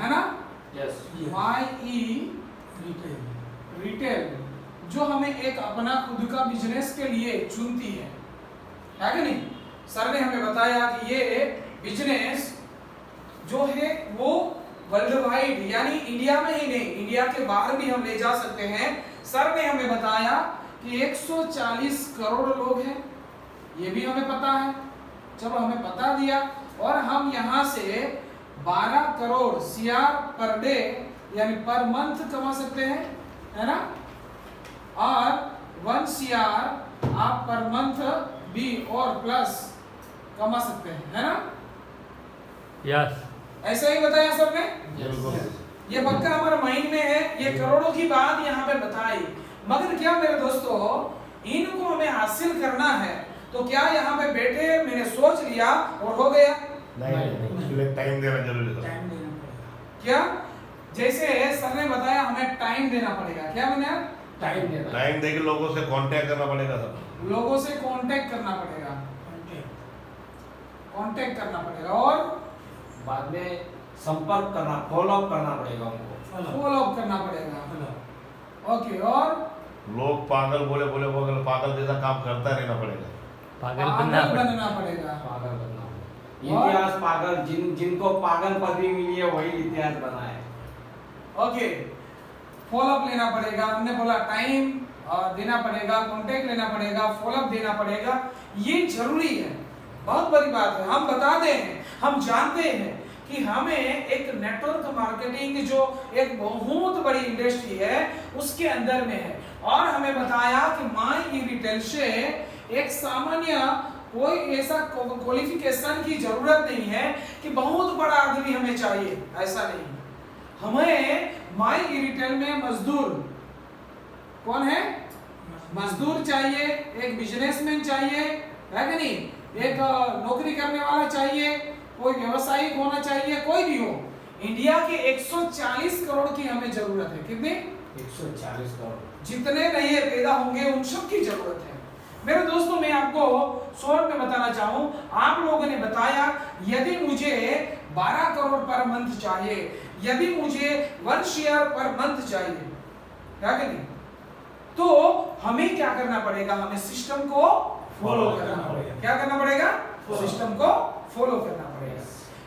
है ना? Yes. MyE retail जो हमें एक अपना खुद का बिजनेस के लिए चुनती है कि नहीं? सर ने हमें बताया कि ये बिजनेस जो है वो वर्ल्ड वाइड यानी इंडिया में ही नहीं, इंडिया के बाहर भी हम ले जा सकते हैं। सर ने हमें बताया कि 140 करोड़ लोग हैं, ये भी हमें पता है। जब हमें बता दिया और हम यहाँ से 12 करोड़ CR पर डे यानी पर मंथ कमा सकते हैं, है ना? और 1 CR आप पर मंथ भी और प्लस कमा सकते हैं, है ना? यस। ऐसा ही बताया सर ने। यस। ये पक्का हमारे माइंड में है, ये करोड़ों की बात यहाँ पे बताई। मगर क्या मेरे दोस्तों, इनको हमें हासिल करना है तो क्या यहाँ पे बैठे मैंने सोच लिया और हो गया? नहीं, टाइम देना जरूरी है। टाइम देना पड़ेगा। क्या? जैसे सर ने बताया हमें टाइम देना पड़ेगा। क्या बना? टाइम देना। टाइम देके लोगों से कांटेक्ट करना पड़ेगा सर। लोगों से कांटेक्ट करना पड़ेगा, कांटेक्ट करना पड़ेगा और बाद में संपर्क करना, फॉलो अप करना पड़ेगा उनको। फॉलो अप करना पड़ेगा। ओके, और लोग पागल बोले पागल जैसा काम करता रहना पड़ेगा। पागल बनना पड़ेगा। पागल बनना। इतिहास पागल, जिनको पागल पदवी मिली है वही इतिहास बना है। ओके, फॉलो अप लेना पड़ेगा। हमने बोला टाइम देना पड़ेगा, कांटेक्ट लेना पड़ेगा, फॉलो अप देना पड़ेगा। ये जरूरी है, बहुत बड़ी बात है। हम बताते हैं, हम जानते हैं कि हमें एक नेटवर्क मार्केटिंग जो एक बहुत बड़ी इंडस्ट्री है उसके अंदर में है। और हमें बताया कि MyE रिटेल से एक सामान्य कोई ऐसा क्वालिफिकेशन की जरूरत नहीं है कि बहुत बड़ा आदमी हमें चाहिए, ऐसा नहीं। हमें MyE रिटेल में मजदूर कौन है? मजदूर चाहिए, एक बिजनेसमैन चाहिए, है कि नहीं? एक नौकरी करने वाला चाहिए, कोई व्यवसायिक होना चाहिए, कोई भी हो। इंडिया के 140 करोड़ की हमें जरूरत है। कितने? 140 करोड़। जितने नए पैदा होंगे उन सब की जरूरत है। मेरे दोस्तों, मैं आपको शॉर्ट में बताना चाहूं, आप लोगों ने बताया यदि मुझे 12 करोड़ पर मंथ चाहिए, यदि मुझे 1 शेयर पर मंथ चाहिए, क्या कि नहीं? तो हमें क्या करना पड़ेगा? हमें सिस्टम को फॉलो करना पड़ेगा। क्या करना पड़ेगा? सिस्टम को फॉलो करना पड़ेगा।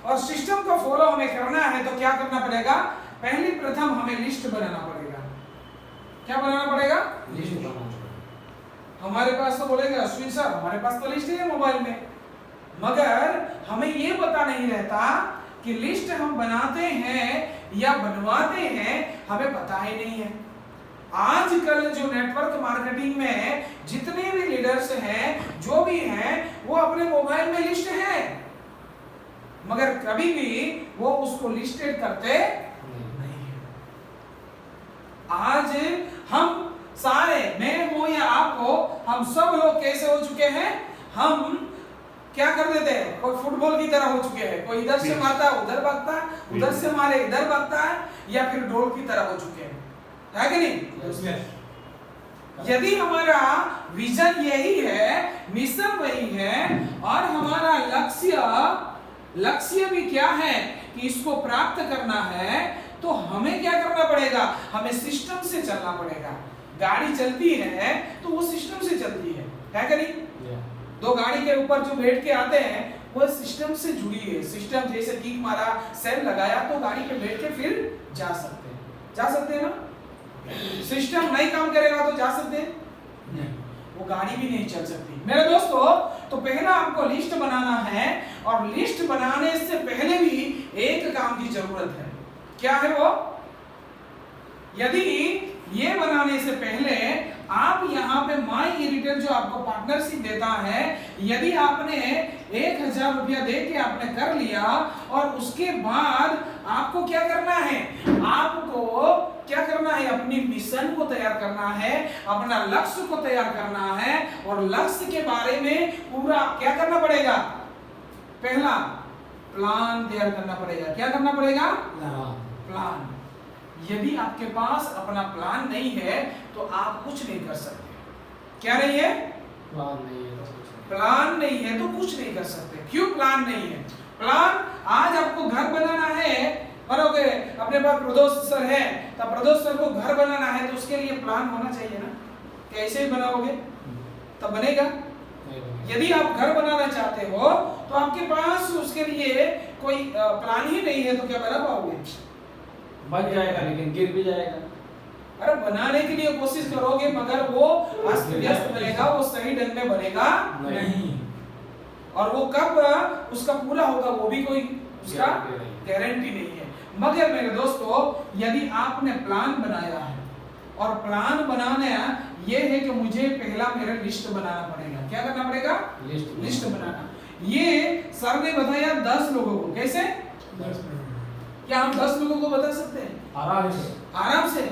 और सिस्टम को फॉलो हमें करना है तो क्या करना पड़ेगा? पहली प्रथम हमें लिस्ट बनाना पड़ेगा। क्या बनाना पड़ेगा? लिस्ट बनाना पड़ेगा। हमारे पास तो बोलेंगे अश्विन सर हमारे पास तो लिस्ट है मोबाइल में, मगर हमें ये पता नहीं रहता कि लिस्ट हम बनाते हैं या बनवाते हैं, हमें पता ही नहीं है। आजकल जो नेटवर्क मार्केटिंग में जितने भी लीडर्स हैं, जो भी हैं, वो अपने मोबाइल में लिस्ट है, मगर कभी भी वो उसको लिस्टेड करते नहीं है। आज हम सारे, मैं हो या आप हो, हम सब लोग कैसे हो चुके हैं? हम क्या कर देते हैं? कोई फुटबॉल की तरह हो चुके हैं, कोई इधर से मारता है उधर भागता है, उधर से मारे इधर भागता है, या फिर ढोल की तरह हो चुके हैं, है कि नहीं? यदि हमारा विजन यही है, मिशन वही है, और हमारा लक्ष्य भी क्या है कि इसको प्राप्त करना है, तो हमें क्या करना पड़ेगा? हमें सिस्टम से चलना पड़ेगा। गाड़ी चलती है तो वो सिस्टम से चलती है कि नहीं? दो गाड़ी के ऊपर जो बैठ के आते हैं वो सिस्टम से जुड़ी है। सिस्टम जैसे किक मारा, सेल लगाया तो गाड़ी पे बैठ के फिर जा सकते हैं ना? सिस्टम नहीं काम करेगा तो जा सकते हैं नहीं, वो गाड़ी भी नहीं चल सकती। मेरे दोस्तों, तो पहला आपको लिस्ट बनाना है, और लिस्ट बनाने से पहले भी एक काम की जरूरत है। क्या है वो? यदि ये बनाने से पहले आप यहाँ पे MyE रिटेल जो आपको पार्टनरशिप देता है, यदि आपने 1000 रुपया दे के आपने कर लिया, और उसके बाद आपको क्या करना है? आपको क्या करना है? अपनी मिशन को तैयार करना है, अपना लक्ष्य को तैयार करना है, और लक्ष्य के बारे में पूरा क्या करना पड़ेगा? पहला प्लान तैयार करना पड़ेगा। क्या करना पड़ेगा? प्लान। यदि आपके पास अपना प्लान नहीं है तो आप कुछ नहीं कर सकते। क्या नहीं है? प्लान नहीं है तो कुछ प्लान नहीं है तो कुछ नहीं कर सकते। क्यों प्लान नहीं है? प्लान, आज आपको घर बनाना है, बरोबर, अपने पास प्रदोष सर है, तो प्रदोष सर को घर बनाना है तो उसके लिए प्लान होना चाहिए ना, कैसे ही बनाओगे तब बनेगा। यदि आप घर बनाना चाहते हो तो आपके पास उसके लिए कोई प्लान ही नहीं है तो क्या बना पाओगे? बन जाएगा लेकिन गिर भी जाएगा। अरे बनाने के लिए कोशिश करोगे मगर वो अस्त व्यस्त बनेगा, वो सही ढंग में बनेगा नहीं। और वो कब उसका पूरा होगा वो भी कोई उसका गारंटी नहीं है। मगर मेरे दोस्तों, यदि आपने प्लान बनाया है और प्लान बनाना ये है कि मुझे पहला मेरा लिस्ट बनाना पड़ेगा। क्या करना पड़ेगा? लिस्ट बनाना। ये सर ने बताया 10 लोगों को। कैसे? क्या हम 10 लोगों को बता सकते हैं? आराम से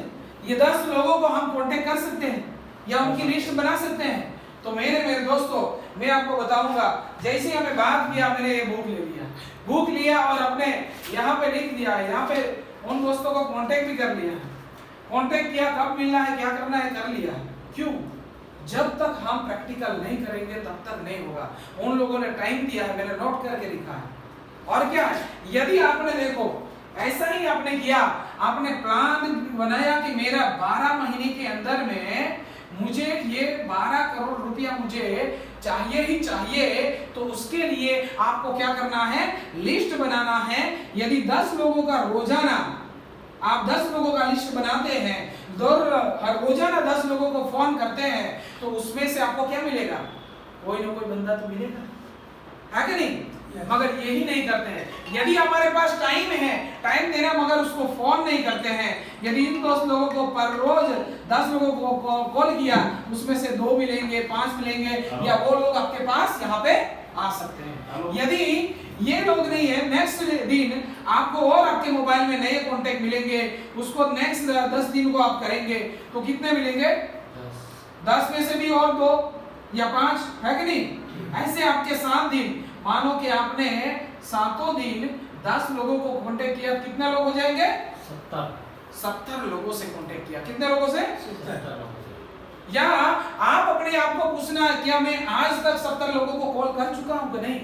ये 10 लोगों को हम कांटेक्ट कर सकते हैं या उनकी लिस्ट बना सकते हैं। तो मेरे दोस्तों, मैं आपको बताऊंगा, जैसे हमें बात किया, मैंने ये बुक लिया और अपने यहाँ पे लिख दिया, यहाँ पे उन दोस्तों को कांटेक्ट भी कर लिया, कांटेक्ट किया, कब मिलना है, क्या करना है, कर लिया। क्यों? जब तक हम प्रैक्टिकल नहीं करेंगे तब तक नहीं होगा। उन लोगों ने टाइम दिया है, मैंने नोट करके लिखा है। और क्या है, यदि आपने देखो ऐसा ही आपने किया, आपने प्लान बनाया कि मेरा 12 महीने के अंदर में मुझे ये 12 करोड़ रुपया मुझे चाहिए ही चाहिए, तो उसके लिए आपको क्या करना है? लिस्ट बनाना है। यदि 10 लोगों का रोजाना आप 10 लोगों का लिस्ट बनाते हैं, हर रोजाना 10 लोगों को फोन करते हैं, तो उसमें से आपको क्या मिलेगा? कोई ना कोई बंदा तो मिलेगा, है कि नहीं? मगर यही नहीं करते हैं। यदि हमारे पास टाइम है, टाइम देना, मगर उसको फोन नहीं करते हैं। यदि इन 10 लोगों को पर रोज 10 लोगों को कॉल किया, उसमें से 2 मिलेंगे, 5 मिलेंगे, या वो लोग आपके पास यहाँ पे आ सकते हैं। यदि ये लोग नहीं है, नेक्स्ट दिन आपको और आपके मोबाइल में नए कॉन्टेक्ट मिलेंगे, उसको नेक्स्ट 10 दिन को आप करेंगे तो कितने मिलेंगे? 10 में से भी और 2 या 5, है कि नहीं? ऐसे आपके 7 दिन, मानो कि आपने 7 दिन 10 लोगों को कांटेक्ट किया, कितने लोग हो जाएंगे? 70 लोगों से कांटेक्ट किया। कितने लोगों से? 70 लोगों से। या आप अपने आप को पूछना, क्या मैं आज तक 70 लोगों को कॉल कर चुका हूं कि नहीं?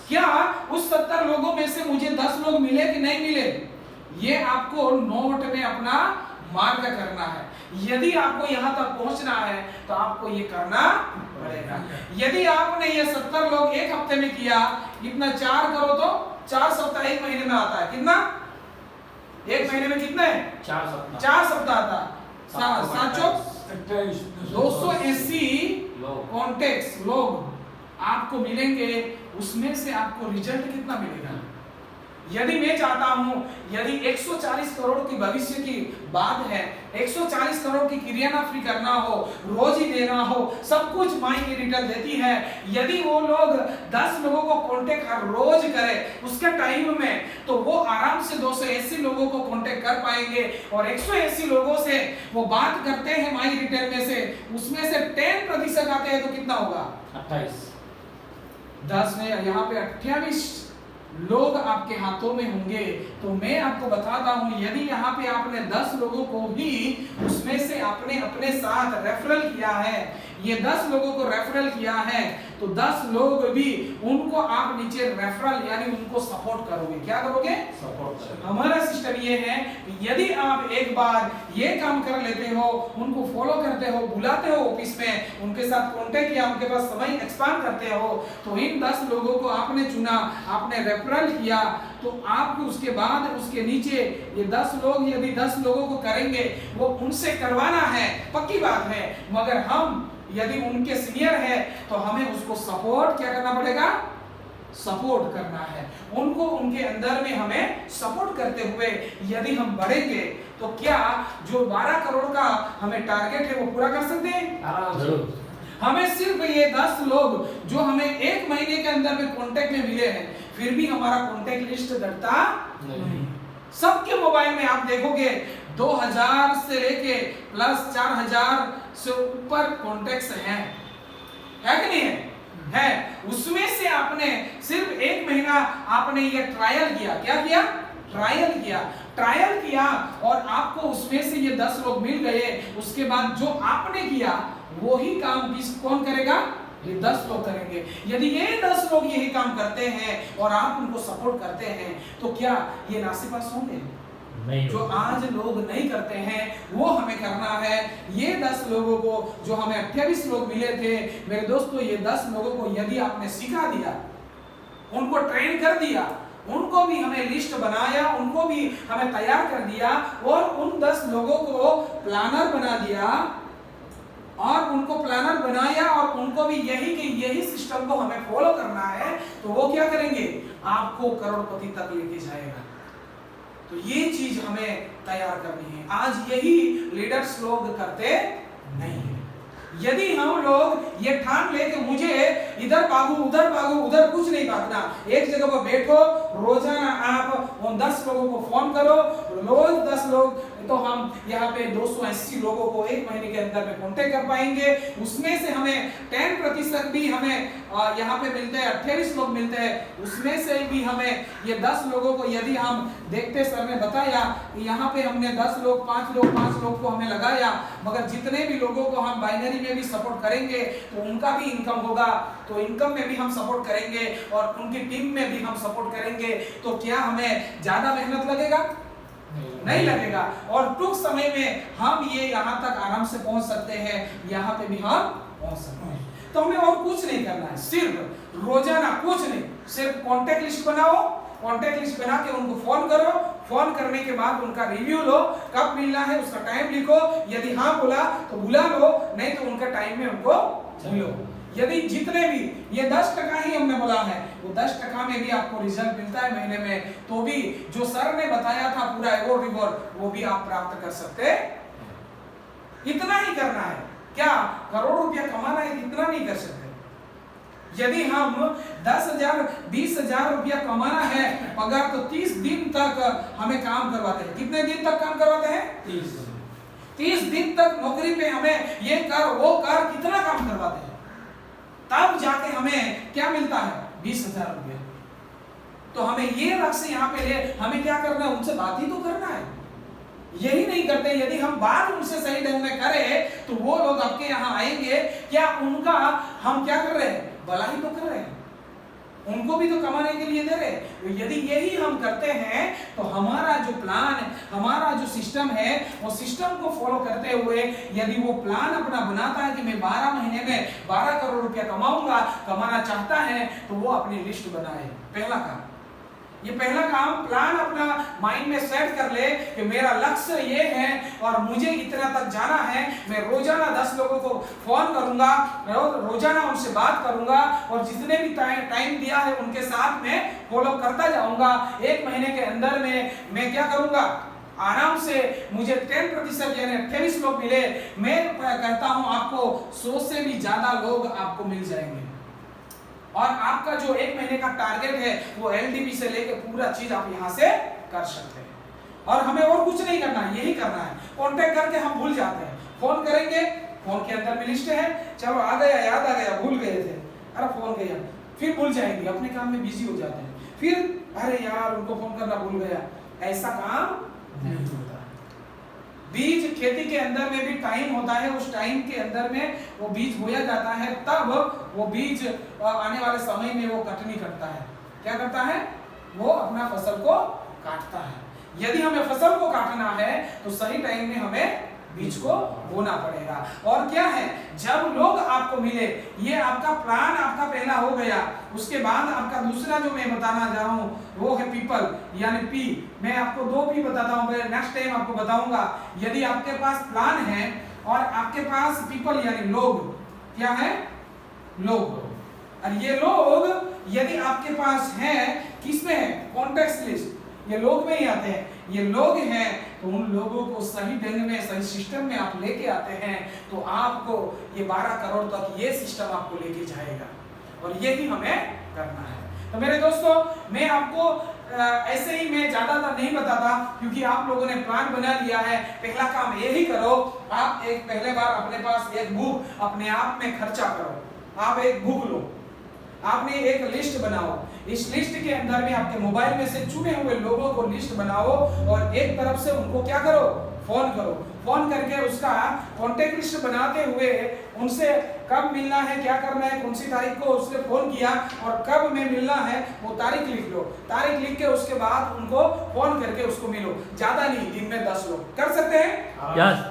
क्या उस 70 लोगों में से मुझे 10 लोग मिले कि नहीं मिले? ये आपको नोट में अपना मार्क करना है। यदि आपको यहाँ तक पहुंचना है तो आपको ये करना पड़ेगा। यदि आपने ये 70 लोग एक हफ्ते में किया, इतना 4 करो तो 4 सप्ताह 1 महीने में आता है। कितना? 1 महीने में कितने? 4 सप्ताह आता। 280 कॉन्टेक्ट्स लोग आपको मिलेंगे, उसमें से आपको रिजल्ट कितना मिलेगा? यदि मैं चाहता हूं, यदि 140 करोड़ की भविष्य की बात है, 140 करोड़ की किराना फ्री करना हो, रोज ही देना हो, सब कुछ माई रिटर्न देती है। यदि वो लोग 10 लोगों को कांटेक्ट हर रोज करें उसके टाइम में, तो वो आराम से 280 लोगों को कांटेक्ट कर पाएंगे। और 180 लोगों से वो बात करते हैं माई रिटर्न में से, उसमें से 10% आते हैं तो कितना होगा? 28। 10 में यहाँ पे 28 लोग आपके हाथों में होंगे। तो मैं आपको बताता हूं, यदि यहाँ पे आपने 10 लोगों को भी उसमें से आपने अपने साथ रेफरल किया है, ये 10 लोगों को रेफरल किया है, तो 10 लोग भी उनको आप नीचे रेफरल यानी उनको सपोर्ट करोगे। क्या करोगे? सपोर्ट करोगे। हमारा सिस्टम ये है, यदि आप एक बार ये काम कर लेते हो, उनको फॉलो करते हो, बुलाते हो ऑफिस में, उनके साथ कांटेक्ट किया, उनके पास समय एक्सपांड करते हो, तो इन 10 लोगों को आपने चुना, आपने रेफरल किया, तो आपको उसके बाद उसके नीचे ये 10 लोग, यदि 10 लोगों को करेंगे, वो उनसे करवाना है, पक्की बात है। मगर हम यदि उनके सीनियर है तो हमें उसको सपोर्ट क्या करना पड़ेगा? सपोर्ट करना है उनको, उनके अंदर में हमें सपोर्ट करते हुए यदि हम बढ़ेंगे तो क्या जो 12 करोड़ का हमें टारगेट है वो पूरा कर सकते हैं? हमें सिर्फ ये 10 लोग जो हमें 1 महीने के अंदर में कांटेक्ट में मिले हैं, फिर भी हमारा कांटेक्ट लिस्ट घटता नहीं। सबके मोबाइल में आप देखोगे 2000 से लेके प्लस 4000 से ऊपर कॉन्टेक्ट्स हैं, है कि नहीं है? उसमें से आपने सिर्फ 1 महीना आपने ये ट्रायल किया। क्या किया? ट्रायल किया और आपको उसमें से ये 10 लोग मिल गए। उसके बाद जो आपने किया वही काम कौन करेगा? ये 10 लोग करेंगे। यदि ये 10 लोग यही काम करते हैं और आप उनको सपोर्ट करते हैं, तो क्या ये नासिपास होंगे? नहीं जो होता। आज लोग नहीं करते हैं वो हमें करना है। ये 10 लोगों को जो हमें 28 लोग मिले थे मेरे दोस्तों, ये 10 लोगों को यदि आपने सिखा दिया, उनको ट्रेन कर दिया, उनको भी हमें लिस्ट बनाया, उनको भी हमें तैयार कर दिया और उन 10 लोगों को प्लानर बना दिया और उनको प्लानर बनाया और उनको भी यही सिस्टम को हमें फॉलो करना है, तो वो क्या करेंगे? आपको करोड़पति तक लेके जाएगा। तो ये चीज हमें तैयार करनी है। आज यही लीडर्स लोग करते नहीं है। यदि हम लोग ये ठान ले कि मुझे इधर भागू उधर कुछ नहीं भागना, एक जगह पर बैठो, रोजाना आप उन 10 लोगों को फोन करो, रोज 10 लोग, तो हम यहाँ पे 280 लोगों को एक महीने के अंदर में कांटेक्ट कर पाएंगे। उसमें से हमें 10% भी हमें यहाँ पे मिलते हैं, 28 लोग मिलते हैं, उसमें से भी हमें ये 10 लोगों को यदि हम देखते, सर ने बताया यहाँ पे हमने 10 लोग 5 लोग को हमें लगाया, मगर जितने भी लोगों को हम बाइनरी में भी सपोर्ट करेंगे तो उनका भी इनकम होगा, तो इनकम में भी हम सपोर्ट करेंगे और उनकी टीम में भी हम सपोर्ट करेंगे, तो क्या हमें ज्यादा मेहनत लगेगा? नहीं लगेगा। और टूक समय में हम ये यहाँ तक आराम से पहुंच सकते हैं, यहाँ पे भी हम पहुंच सकते हैं। तो हमें और कुछ नहीं करना है, सिर्फ रोजाना कुछ नहीं, सिर्फ कॉन्टेक्ट लिस्ट बनाओ, कॉन्टेक्ट लिस्ट बना के उनको फोन करो, फोन करने के बाद उनका रिव्यू लो, कब मिलना है उसका टाइम लिखो, यदि हाँ बोला तो बुला लो, नहीं तो उनका टाइम में उनको मिलो। यदि जितने भी ये 10% ही हमने बोला है, वो 10% में भी आपको रिजल्ट मिलता है महीने में, तो भी जो सर ने बताया था पूरा एवोर्ड रिवॉर्ड वो भी आप प्राप्त कर सकते। इतना ही करना है। क्या करोड़ रुपया कमाना है? इतना नहीं कर सकते। यदि हम 10,000 20,000 रुपया कमाना है पगार, तो 30 दिन तक हमें काम करवाते हैं। कितने दिन तक काम करवाते हैं? 30 दिन तक नौकरी पे हमें ये कर वो कर कितना काम करवाते हैं, तब जाके हमें क्या मिलता है? 20,000 रुपया। तो हमें ये लक्ष्य यहाँ पे ले, हमें क्या करना है? उनसे बात ही तो करना है। यही नहीं करते। यदि हम बात उनसे सही ढंग में करें तो वो लोग आपके यहाँ आएंगे। क्या उनका हम क्या कर रहे हैं? भला ही तो कर रहे हैं, उनको भी तो कमाने के लिए दे रहे। तो यदि यही हम करते हैं तो हमारा जो प्लान, हमारा जो सिस्टम है, वो सिस्टम को फॉलो करते हुए यदि वो प्लान अपना बनाता है कि मैं 12 महीने में 12 करोड़ रुपया कमाना चाहता है, तो वो अपनी लिस्ट बनाए। पहला काम, ये पहला काम, प्लान अपना माइंड में सेट कर ले कि मेरा लक्ष्य ये है और मुझे इतना तक जाना है। मैं रोजाना 10 लोगों को फोन करूंगा, रोजाना उनसे बात करूंगा और जितने भी टाइम दिया है उनके साथ में फॉलो करता जाऊंगा। एक महीने के अंदर में मैं क्या करूंगा? आराम से मुझे 10% यानी 28 लोग मिले, मैं कहता हूं आपको 100 से भी ज्यादा लोग आपको मिल जाएंगे। और आपका जो एक महीने का टारगेट है वो एलडीपी से लेके पूरा चीज आप यहाँ से कर सकते हैं। और हमें और कुछ नहीं करना है, यही करना है। कांटेक्ट करके हम भूल जाते हैं, फोन करेंगे, फोन के अंदर में लिस्ट है, चलो आ गया, याद आ गया, भूल गए थे, अरे फोन किया, फिर भूल जाएंगे, अपने काम में बिजी हो जाते हैं, फिर अरे यार उनको फोन करना भूल गया। ऐसा काम नहीं होता। बीज खेती के अंदर में भी टाइम होता है, उस टाइम के अंदर में वो बीज बोया जाता है, तब वो बीज आने वाले समय में वो कटनी करता है। क्या करता है? वो अपना फसल को काटता है। यदि हमें फसल को काटना है तो सही टाइम में हमें बीज को बोना पड़ेगा। और क्या है, जब लोग आपको मिले, ये आपका प्लान आपका पहला हो गया। उसके बाद आपका दूसरा जो मैं बताना जा रहा हूँ वो है पीपल, यानी पी। मैं आपको 2 पी बताता हूँ, नेक्स्ट टाइम आपको बताऊंगा। यदि आपके पास प्लान है और आपके पास पीपल यानी लोग, क्या है? लोग। और ये लोग यदि आपके पास है, किसमें है? कॉन्टेक्स्ट लिस्ट, ये लोग में ही आते हैं। ये लोग हैं तो उन लोगों को सही ढंग में, सही सिस्टम में आप लेके आते हैं तो आपको ये 12 करोड़ तक ये सिस्टम आपको लेके जाएगा। और यही हमें करना है। तो मेरे दोस्तों, मैं आपको ऐसे ही मैं ज्यादातर नहीं बताता, क्योंकि आप लोगों ने प्लान बना लिया है। पहला काम यही करो, आप एक पहले बार अपने पास एक बुक अपने आप में खर्चा करो। आप एक बुक लो, आपने एक लिस्ट बनाओ, इस लिस्ट के अंदर में आपके मोबाइल में से चुने हुए लोगों को लिस्ट बनाओ और एक तरफ से उनको क्या करो, फोन करो। फोन करके उसका कॉन्टेक्ट लिस्ट बनाते हुए उनसे कब मिलना है, क्या करना है, कौन सी तारीख को उसने फोन किया और कब में मिलना है वो तारीख लिख लो। तारीख लिख के उसके बाद उनको फोन करके उसको मिलो। ज्यादा नहीं, दिन में 10 लोग कर सकते हैं। यस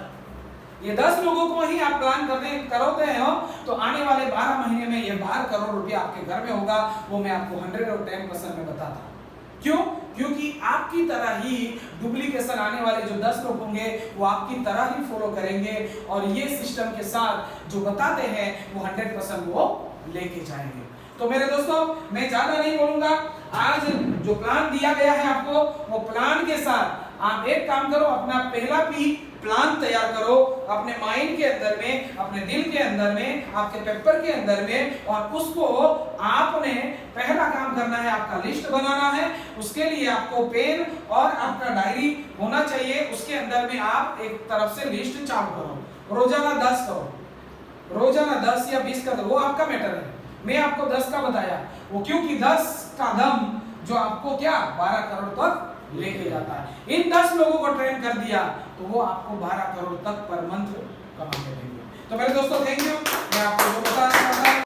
ये 10 लोगों को ही आप प्लान करते हैं हो तो आने वाले 12 महीने में ये 12 करोड़ रुपया आपके घर में होगा। वो मैं आपको 110% में बताता हूँ। क्यों? क्योंकि आपकी तरह ही डुप्लीकेशन आने वाले जो 10 लोग होंगे वो आपकी तरह ही फॉलो करेंगे और ये सिस्टम के साथ जो बताते हैं वो 100% वो लेके जाएंगे। तो मेरे दोस्तों मैं ज्यादा नहीं बोलूंगा। आज जो प्लान दिया गया है आपको, वो प्लान के साथ आप एक काम करो, अपना पहला प्लान तैयार करो अपने माइंड के अंदर में, अपने दिल के अंदर में, आपके पेपर के अंदर में, और उसको आपने पहला काम करना है, आपका लिस्ट बनाना है। उसके लिए आपको पेन और आपका डायरी होना चाहिए। उसके अंदर में आप एक तरफ से लिस्ट चालू करो, रोजाना 10 करो, रोजाना 10 या 20 करो, वो आपका मैटर है। मैं आपको 10 का बताया, वो क्योंकि 10 का दम जो आपको क्या 12 करोड़ तक लेके जाता है। इन 10 लोगों को ट्रेन कर दिया तो वो आपको 12 करोड़ तक पर मंथ कमा के देंगे। तो मेरे दोस्तों थैंक यू।